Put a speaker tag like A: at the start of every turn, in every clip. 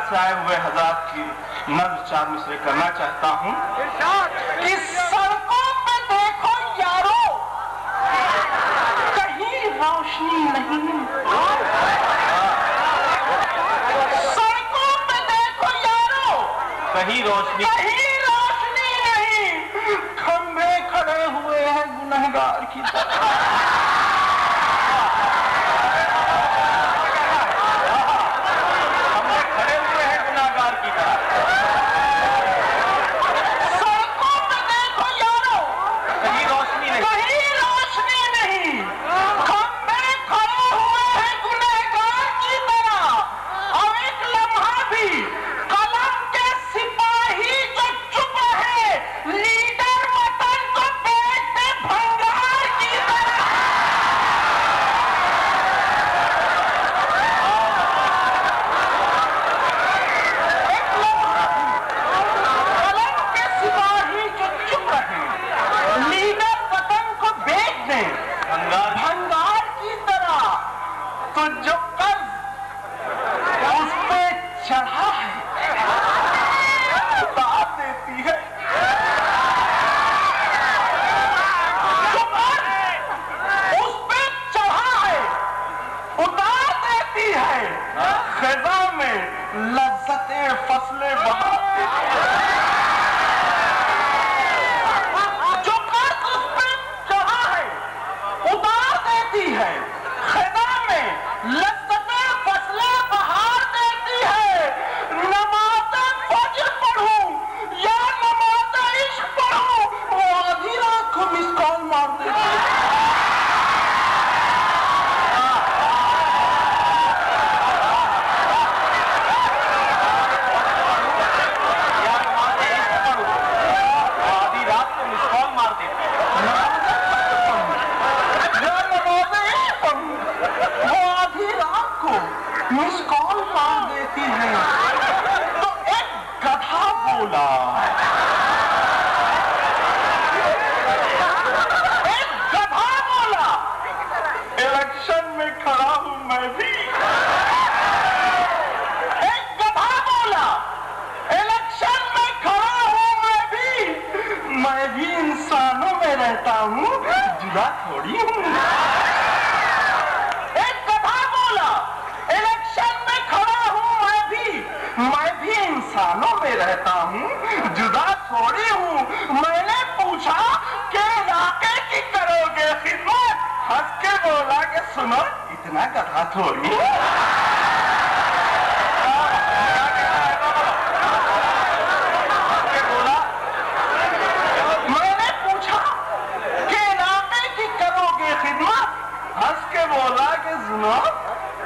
A: से आए हुए हजरात की नज़्म चार मिसरे करना चाहता हूँ कि सड़कों पे देखो यारो कहीं रोशनी नहीं, सड़कों पे देखो यारो कहीं रोशनी नहीं, खंभे खड़े हुए हैं गुनहगार की तरह।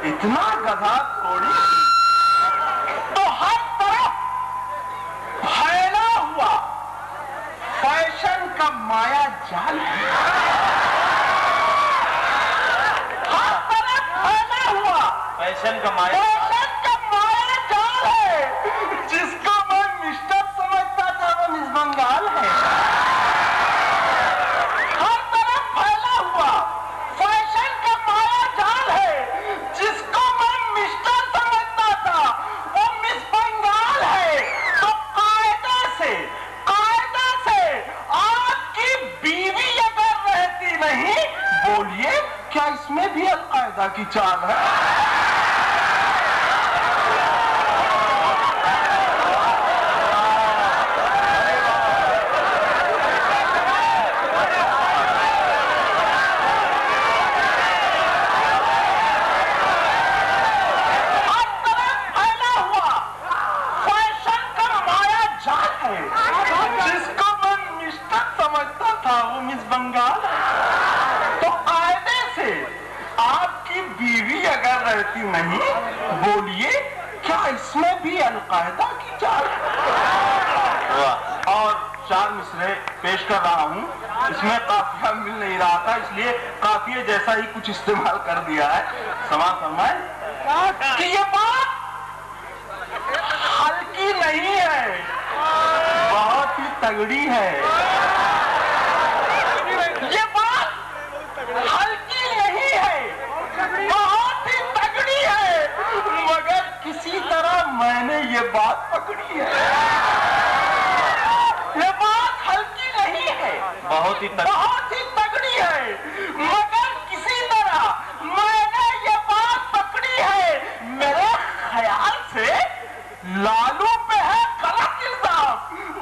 A: इतना गधा थोड़ी, तो हर तरफ फैला हुआ फैशन का माया जाल है, हर तरफ फैला हुआ फैशन का माया जाल है। जिसको मैं मिस्टर समझता था वो मिस बंगाल है। हर तरफ फैला हुआ फैशन का माया जाल है। जिसको मैं मिस्टर समझता था वो मिस बंगाल है। तो कायदे से आपकी बीवी अगर रहती नहीं, बोलिए क्या इसमें भी अलकायदा की चाल है? नहीं, बोलिए क्या इसमें भी अलकायदा की चाल? और चार मिसरे पेश कर रहा हूँ, इसमें काफिया मिल नहीं रहा था, इसलिए काफिये जैसा ही कुछ इस्तेमाल कर दिया है। समा फरमाए कि ये बात हल्की नहीं है, बहुत ही तगड़ी है। ये बात हल्की नहीं है, बहुत ही तगड़ी है, मगर किसी तरह मैंने ये बात पकड़ी है, ये बात हल्की नहीं है, बहुत ही तगड़ी है, मगर किसी तरह मैंने ये बात पकड़ी है। मेरे ख्याल से लालू पे है गलत इल्जाम।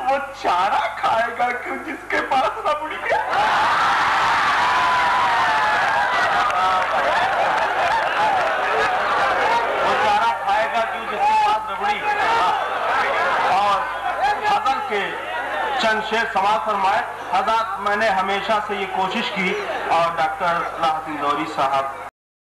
A: वो चारा खाएगा क्यों जिसके पास रबड़ी है? वो चारा खाएगा क्यों जिसके पास रबड़ी? और हजर के चंद शेर समाज फरमाए। हजरत मैंने हमेशा से ये कोशिश की और डॉक्टर सलाहुद्दीन इंदौरी साहब